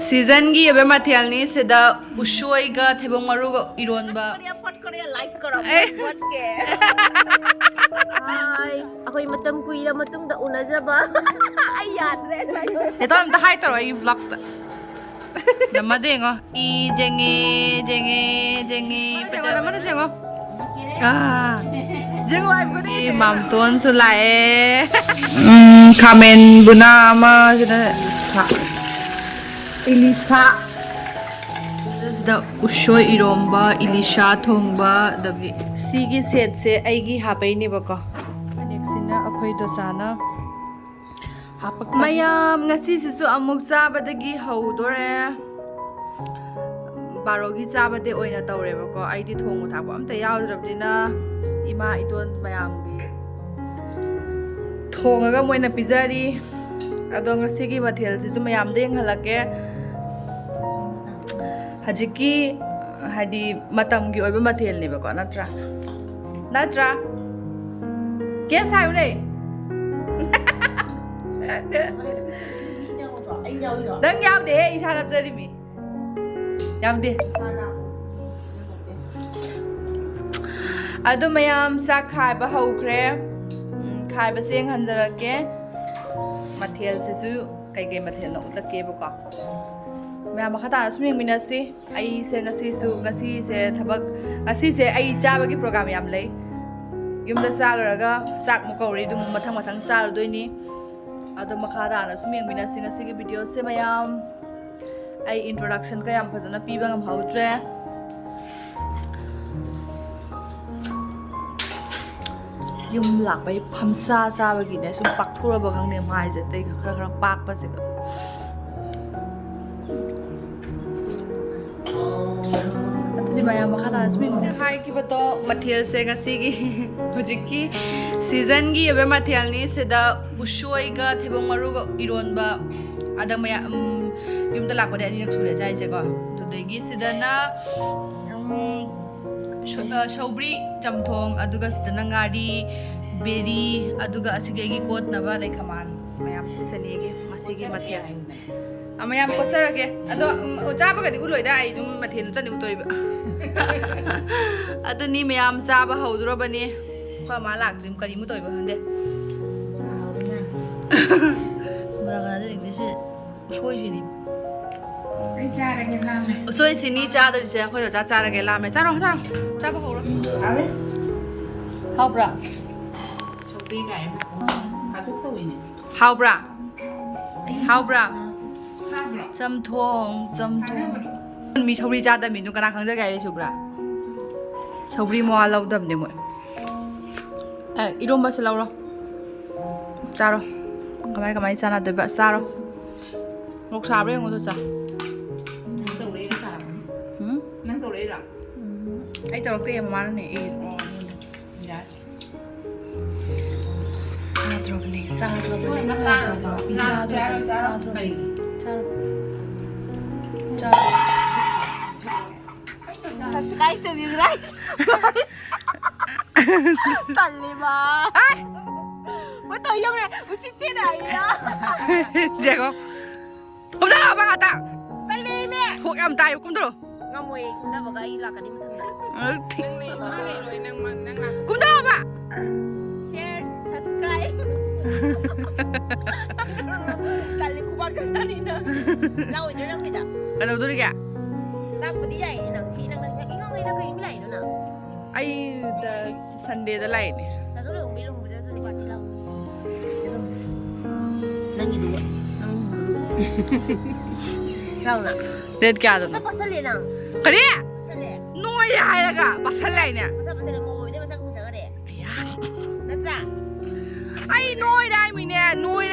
season gi abe material ni seda usoi ga thebong maru ga iron ba pot korea like karo pot ke ai akoi matam kuina matung da unajaba ai yadre eto am ta hai taro ai vlog ta nama dengo I jenge pa nama na jengo ah jengo ai ko di Mamton sulai kamen buna ma sida Elisha da usoi iromba Elisha thongba dagi sigi set se aigi hapai ni bako next na akhoi dosana hapak mayam ngasi sisu amuk chabadagi haudore barogi chabade oina tawre bako aidi thongu thakba amta yawdrabdina ima iton mayam gi thongaga moina pizari ado ngasigi mathel sisu mayam deng halake hajiki hadi matam gi oiba mathel ni bako natra guess how ne dang yaw de isa rap jari mi yaw de adu mayam sa khai ba haukhre khai ba seng hanjarake mathel sisu kai mathel no utlake bako मैं मखता swimming मिनसी आई से ngasi se thabak ngasi se ai chaba gi program yam lei yumda salaraga sak mo kauri dum mathang sal doini ado makhada na sumiang minasi ngasi gi video se mayam ai introduction ka yam phajana piba ngam hautre yum lak bai phamsa sa ba gi ne sum pak thura ba gang ne mai je te khara pak pa se mayam makata asmin hai ki bato material se ngasi gi hojiki season gi abe material ni seda usoi ga thebong maru ga iron ba ada maya yum da lakode ani sule jai je ko to de gi sidana shaubri chamthong aduga sidana ngari beri aduga asige gi kot na ba dai khaman mayam se sani gi masigi material amayam ko sarage ado chaba ga di uloi da ai dum mathel chani utoriba ado ni mayam chaba haudro bani kha ma lak dream kari mu toiba hande mara ga de ni se soi ji ni ai cha ra ge la me soi si ni cha do se khoi cha cha ra ge la me cha ro chaba haudro ave hau bra chopi ga em ka thuk to ni hau bra chamthong mi thori cha da mi nu kana khang ja gai chu bra sobri mo law dam ne mo irom ba se law ro cha ro kamai cha na de ba cha ro ngok sa bre ngo to cha nang to le ra ai to ke ma ne e ya sa dro ne sa subscribe to me guys talima ai mo to yung ne usitin na ya jago kum da ba ta talime thok am tai kum da ngamoi kum da ba ga ila ka dim thang da ma le loi nang kum da ba share subscribe tali ku ba ka sanina lau ni rang kita ano to ri ka ta pu di jai nang si nang ingong ina kai mi lai no na ai da Sunday da lai ne sa to lo mi lo mu ja to ba ti lau nang ni du lau na det kya da sa pasal le nang kare pasal le noi ai la ga pasal lai ne pasal mo mo de pasal ku sa ga de ya na tra ai noi dai mi ne nang noi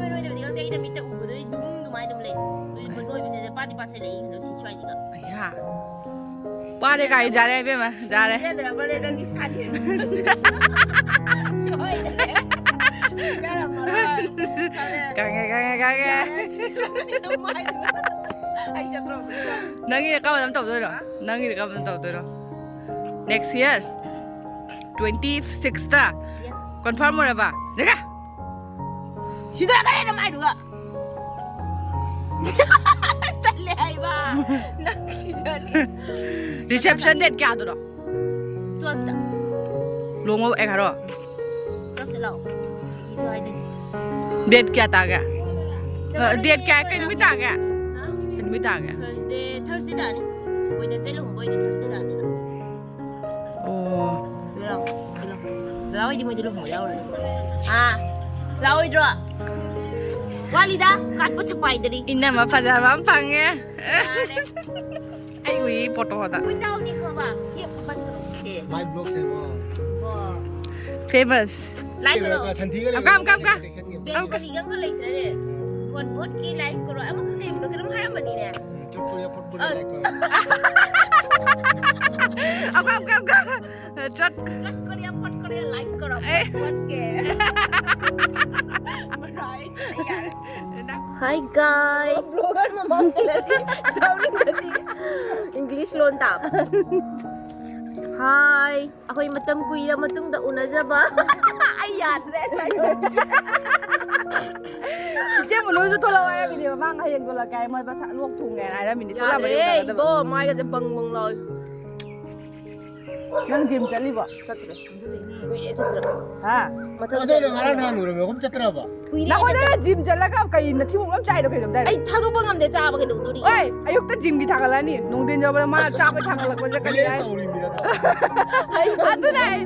ba noi de di gang dai da mi ta u do dum mai dum le noi bi de pa di pasal le ing do si chwai di ga ya pa de ga ja le be ma ja le ne da ba le dang ki sa di choi de ya ra ma ga ai ja tro nang ni ka ba dam tau do ro nang ni ka ba dam tau do ro next year 26th ta confirm mo na ba dega sidra ka na mai du ga นั่งที่เดิน reception date kya do 12 da long mo ekaro 12 da lao isu ai de date kya ta ga date kya ken mi ta ga ken mi ta ga Thursday da ni Wednesday long boy de Thursday da ni oh lao ai di mo di long mo lao lao ai dro walida kat po sapai dari inna ma phaja bam phange ai wi photo da wi tao ni ko ba hi ban ko che My blog se wo. famous like ko Santi ka. Kam ben ko li gang ko lai tre de pot ki like ko ama ko nem ko kram haram bani ne Chot ko ya pot ko like ko. kam chot ko ya pot ko ya like ko pot ke Hi guys. Vlogger mama chalati. Sounding gati. English lon tap. Hi. Ako'y matam kuya matungda unajaba. Ayan re sayo. je mo no thola wa ya video ma nga yen ko la kai mo ba sa luok thung ngai ai da min thola ma Hey, bo mai ka bang bang loi. nang gym chali ba Chatre. Kuya chatre. ha Matam Ado ngara na nu ro ko chatra ba. na ko na gym chala ka kai na thi mo chai do kai dom dai Ay thado bang am de cha ba ke do duri. oi ayuk ta gym gi thagala ni nong din jaba ma cha ba thagala ko ja kai Kali ai sa uri mira ta. Ay atu nai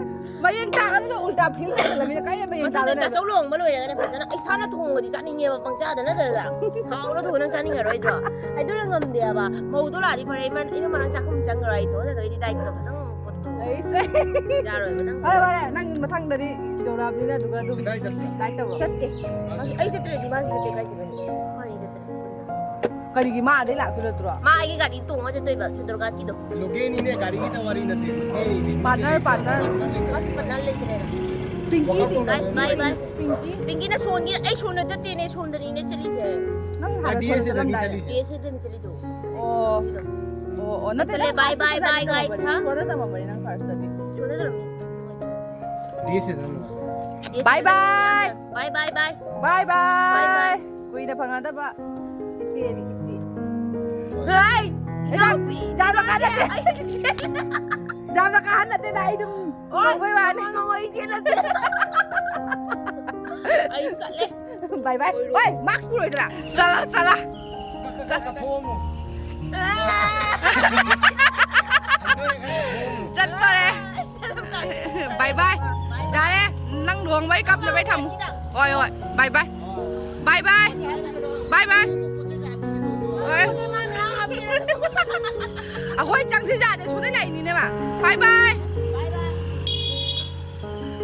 mayeng cha ka do ulta phil la mi kai mayeng cha matam na da chau long ba loi ga na phana ai sana thong ga di cha ning ye ba pang cha da na da da. Haw ro thong nang cha ning ga roi do. Ai do ngam de ba. Mau do la di pare man ino man cha kum chang ga rai to da roi di dai to thang pot to. ai sai Ja roi ba nang. bare nang mathang da di do ra ni na du ga du Dai chatra. dai ta ba Chatte. Ai chatre di ba chatre kai ki ba. Ai chatre. kari gi ma dai la ku tro Ma ai ga di tu ma cha toi ba su dur ga ti do. Loge ni ne gari ki ta wari na te. Ni. partner Mas padal le tre. pinky di Bye bye. pinky Pinky na son gi ai son na te ne son da ni ne chali se. nang ha Adi se lam ni dai sali. Ye se den chali do. oh oh na Chale, bye, bye, bye, guys, ha? so na tama bari nang first di Son na do mi. Di se na. Bye, bye. Bye bye bye. bye bye Bye. kuina phangada ba isi eri isi Hey. jam na ka jam na ka hanate dai dum oh bye bye Ngoi dia na. Ai sale. bye bye oi max puro idra sala Ka phom mo. chat pare bye bye ja le nang luong bai kap le bai tham oi oi bye bye bye bye bye bye oi akoi chang si ja de chu de lai ni ne ba bye bye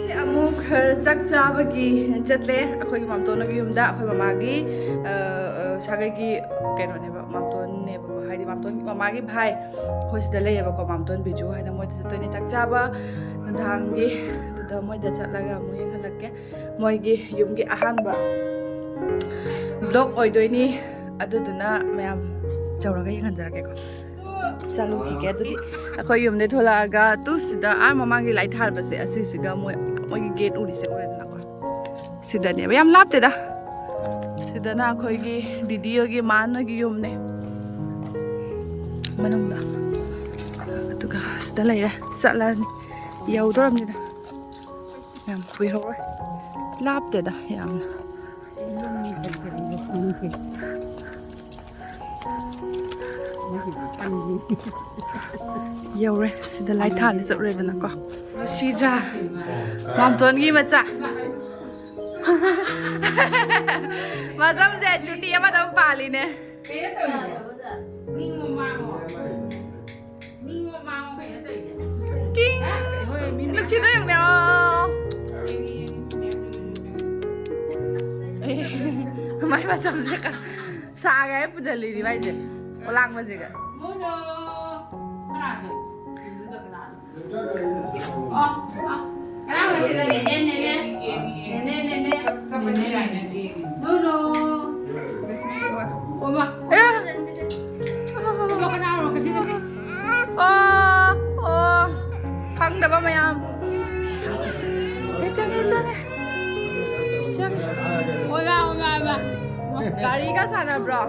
si amuk chak cha ba gi chatle akoi mamton gi yumda akoi mama gi sagai gi keno ne ba mamton ne ba ko haidi mamton mama gi bhai khoi sida le ba ko mamton biju haida moi de toine chak cha ba thang gi da moi da chat laga moi halak ke moi gi yum gi ahan ba blog oi doi ni aduduna mayam chawra ga yangan jara ke ko chalu ki ke adudi akoi yum ne thola ga tu sida a mama gi lai thar ba se asi siga moi gi gate uri se ore na ko sida ne yam lapte da sida na akoi gi didi gi man gi yum ne manung da tuga sida lai ya salan yau doram ni da yam pui ho lapte da yam yau re sida lai than ni re da na ko shi ja mam ton gi ma cha ma sam je chuti ma dam pa li ne ting nước chi đấy nè mai mà sam je ka sa ga pu jali di bai je olang ma je ka khăn đập mày am chân gari ka sana bro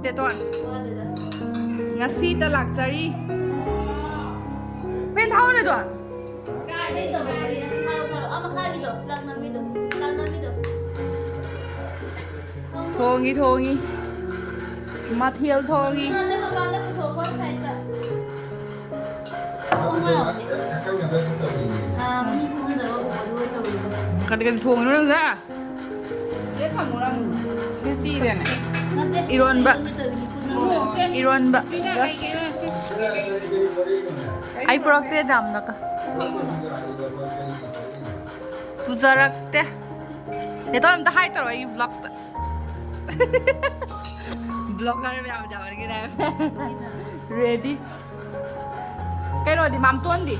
Teton. Ngasi ta lakjari. Pen thau na don. Kai dei to ba ni tharo ama kha gi do lakna mi do Thongi Mathiel thongi ma de ba de putho ko sai ta mi ko da ba ko do to kan thong no ra se kha mo rang ke chi de ne na de iron ba ai prokte dam na ka pujarakte Ito am ta hai taro ai vlog ta vlogger me am jawan ki na ready cái rồi thì mam tuân đi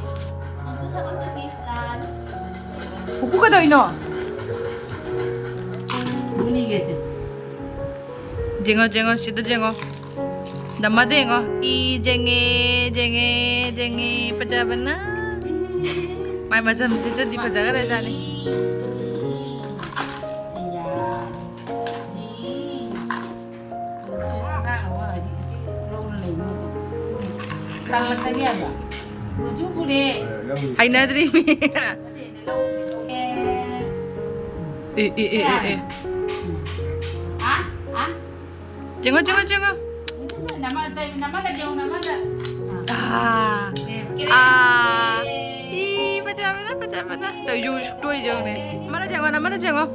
tu sa ko sa ki lan Huku ka daw ino buni ge se Jengo sida jengo Dama dengo I jenge pajaban na May masam sida di pajaga ra jane Hay na diri mi Jengo Ih pajaban na Tayo yu tuoi jeng ne Mana jengo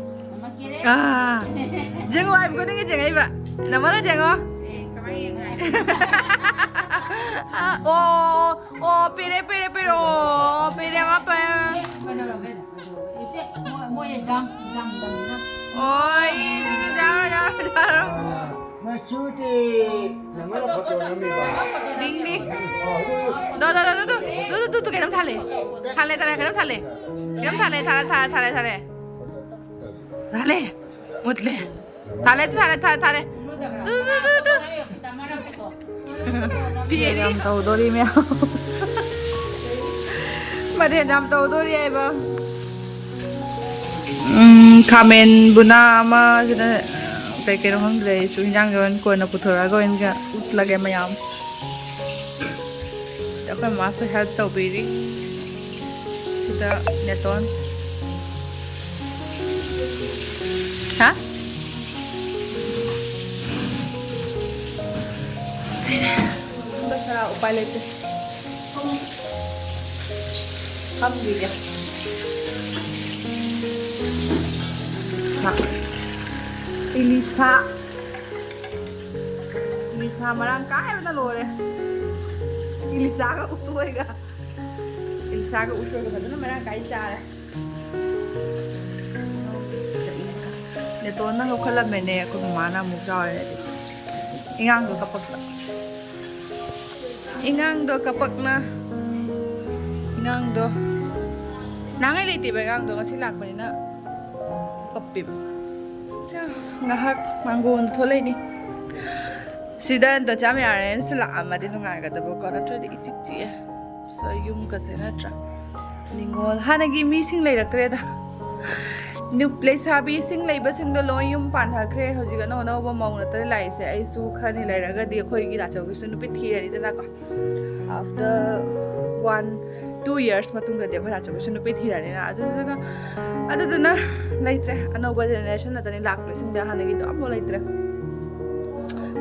Jengo ay ko dingi jengo iba Namana jengo pire apa Oi jangan Maksudnya, nama apa nama ini? Ding Duh cái nắm thale cái nắm thale một lẹ thale Pia jam tau dori me Made jam tau dori ai ba Kamen buna ama sida kai hong le su jang gon ko na puthora gon ga utlage mayam ta ka ma so help tau biri sida neton ha Basta upay leite Ham dia Elisha marang kai na lore Elisha ka usoi ga na marang kai cha ne to na lo khala mene ko mana mu ja ne ingang do kapak na ingang do nangai leite ba ingang do kasi lak pa ni na kapip ngahak manggon tholai ni sidan to cham yaren sila amadi nungai ga da ko na thodi ichi so yum ka se na tra ningol hanagi mi sing lai rakre da new place habi sing lai ba sing do lo yum pan ha kre hoji ga no ba mau na ta lai se ai su khani lai ra ga di khoi gi da chaw gi su nu pi thi ri da ko after 1-2 years matung ga de ba chaw gi su nu pi thi ri na adu na laitre anova generation na tani lakle sing da hanagi do amo laitre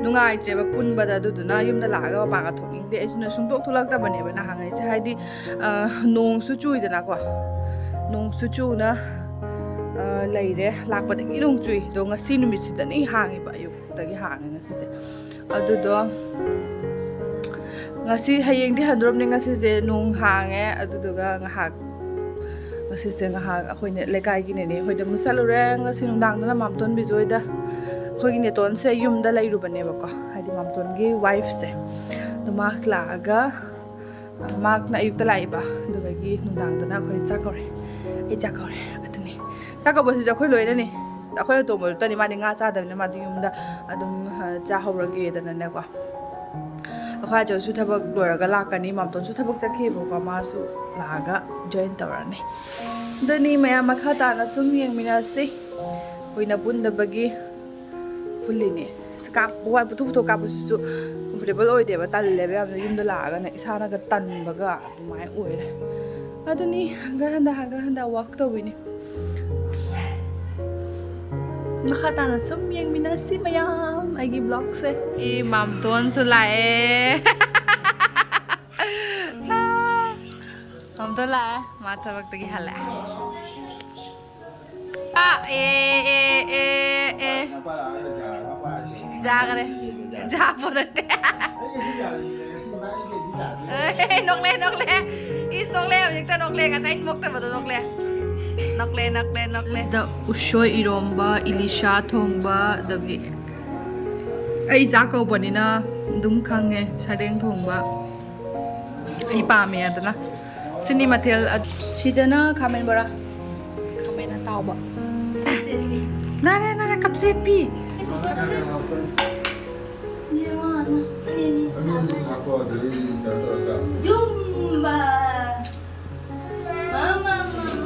nungai tre ba pun ba da du na yum da la ga ba ga thoning de ajuna sung tok thulak ta bane ba na hangai se haidi nong su chui da na ko nong su chu na laire lak ba de nong chui do nga sin mi si da ni hangi ba yu da gi hangi na si se adu do ngasi hayeng di handrom ni ngasi je nong hange adu do ga nga hak ngasi se nga hak akhoi ne lekai gi ne ne hoi da musalu re ngasi nong dang na mamton bi joi da khoi gi ne ton se yum da lai ru bane ba ko haidi mamton gi wife se do mak la ga mak na ayuk ta lai ba do ga gi nong dang da na khoi chakore atuni chakabo si khoi loi na ni akhoi to mo ta ni ma ni nga cha da ni ma di yum da adum cha hawra ge da na ne ko akhoi jo su thabak loi ga la ka ni mamton su thabak chakhi bo ko ma su la ga join tawrani dani maya makha ta na sum yeng mina se hoina bunda bagi pulini ꯍꯋꯥꯏ ꯄꯨꯊꯣꯛ ꯀꯥꯞꯄꯁꯤꯁꯨ comfortable ꯑꯣꯏꯗꯦꯕ ꯇꯜꯂꯦꯕ ꯌꯥꯝꯅ ꯌꯨꯝꯗ ꯂꯥꯛꯑꯒꯅ ꯏꯁꯥꯅꯒ ꯇꯟꯕꯒ ꯑꯗꯨꯃꯥꯏꯅ ꯑꯣꯏꯔꯦ ꯑꯗꯨꯅꯤ ꯍꯪꯒꯠ ꯍꯟꯗ ꯋꯥꯛ ꯇꯧꯋꯤꯅꯤ ꯃꯈꯥ ꯇꯥꯅ ꯁꯨꯝ ꯌꯦꯡꯃꯤꯟꯅꯁꯤ ꯃꯌꯥꯝ ꯑꯩꯒꯤ ꯕ꯭ꯂꯣꯒꯁꯦ ꯃꯥꯝꯇꯣꯟꯁꯨ ꯂꯥꯛꯑꯦ ꯃꯥꯝꯇꯣꯟ ꯂꯥꯛꯑꯦ ꯃꯥ ꯊꯕꯛꯇꯒꯤ ꯍꯜꯂꯛꯑꯦ जागरे जा बोलते नकले नकले इस नकले हजिकता नकले गासाइ मक्ता बदो नकले नकले नकले नकले द उशोय इरोम्बा इलिशा थोंबा दगी ai जा कौबनिना दुम खंगे साइरेंग थोंबा ai पामे अदना सिनी मथेल सिदना खामेन बरा खामेन तावबा ना कपसेट पी Jumba. Mama.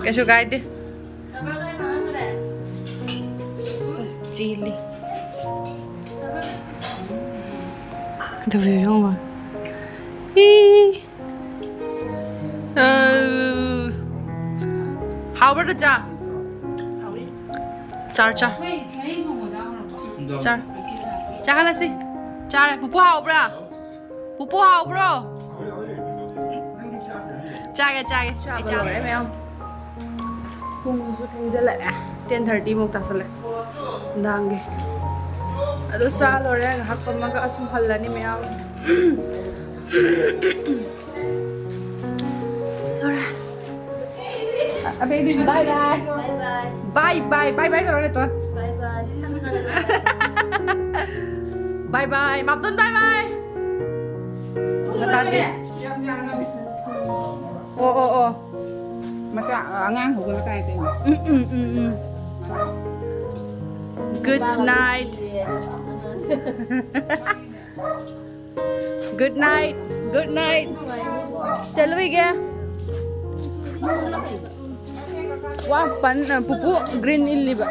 कैसे गाइड चिली the view ma how about the jar jar hala si jar pupu hao bra chage ai em pung su thing ja la 10:30 mok ta sale dange adu sa lore ha pamaga asum hallani meyam lore abe bi bye bye lore ton bye bye Mamton bye bye tadi oh Maka ngang hukul kai tu. good night good night चलो ही गया वाह पन पुपु green इल्ली बा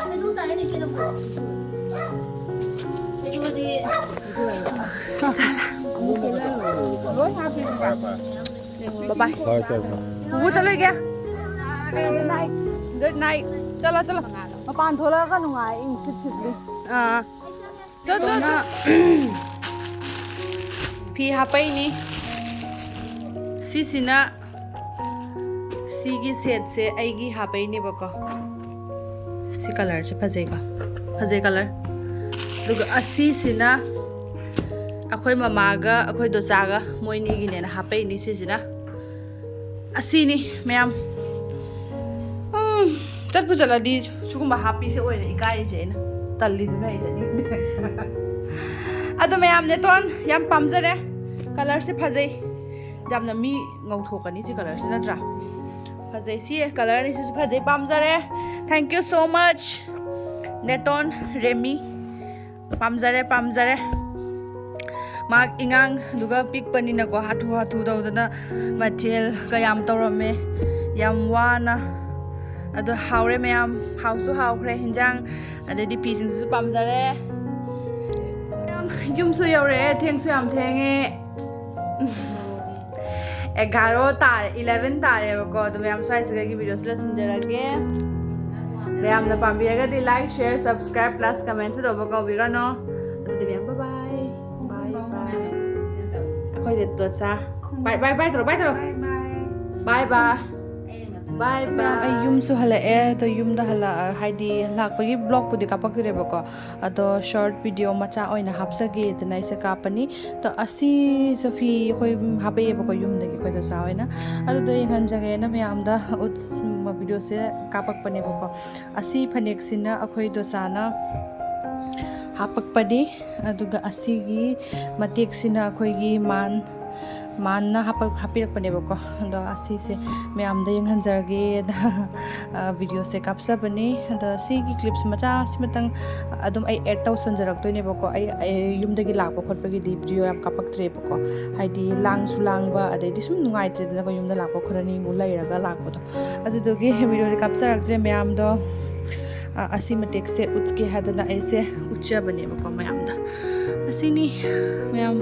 bye bye पुपु चलो ही गया good night चलो मपान थोड़ा का नुंगाई इन सिट चलो ना फी हापई नी सिसिना सिगी सेट से आईगी हापई नी बको सी कलर से फजे कलर दुगा असिसिना अखोय ममागा अखोय दोचागा मोइनी गी नेना हापई नी सिसिना असिनी मैम चटपु चलदी सुगुम्बा हापी से ओइने इकाई जेना तल्ली दुना इजनी अदो मैम ने तोन याम पामजरे कलर से फजै जामना मी ngौथोकनी सी कलर से नत्रा फजै सी कलर नि से फजै पामजरे थैंक यू सो मच नेटोन रेमी पामजरे माक इंगांग दुगा पिक पनिना को हाथु दौदना मचेल कयाम तौरमे याम वाना अदो हावरे मैम हाउसु हावखरे हिंजांग अदि पीसिंगसु पामजरे युमसु यौरे थेंगसु याम थेंगे 11 तारे 11 तारे बको तो मैम स्वाइसगे की वीडियोस लसनजरगे मैम ना पाबियागदि like share subscribe plus comment से दोबको बिगनो अदि मैम बाय अखोय दे तो सा बाय तरो बाय बाय युम सु हलाए तो युम दा हला हाइदी लाकपगी ब्लॉग पुदि कापकरे बको अदो शॉर्ट वीडियो मचा ओइना हापसगे तना इसे कापनी तो असी सफी होय हापे बको युम दगी कोइ दा सावैना अदो दो इंगन जगे ना मैम दा वीडियो से कापक पने बको असी फनेक सिना अखोय दो साना हापक पदी अदुगा असीगी मतेक सिना अखोयगी मानना हापिरकपने बको अदो असी से मैम दा यंगहनजरगे वीडियो से कापसबनी अदो सीगी क्लिप्स मचा सिमतंग अदुम आई एड तौसनजरक्तोइने बको आई युमदगी लापो खटपगी दी वीडियो याम कापक्त्रे बको हाइदी लांगसु लांगबा अदैदि सुम नुंगाइत्रेदना को युमदा लापो खरनी मु लैरगा लापदो अदुदोगी वीडियो कापसरक्त्रे मैम दो असी मटेक से उचके हादना ऐसे उच्चा बने बको मैम दा ꯑꯁꯤꯅꯤ ꯃꯌꯥꯝ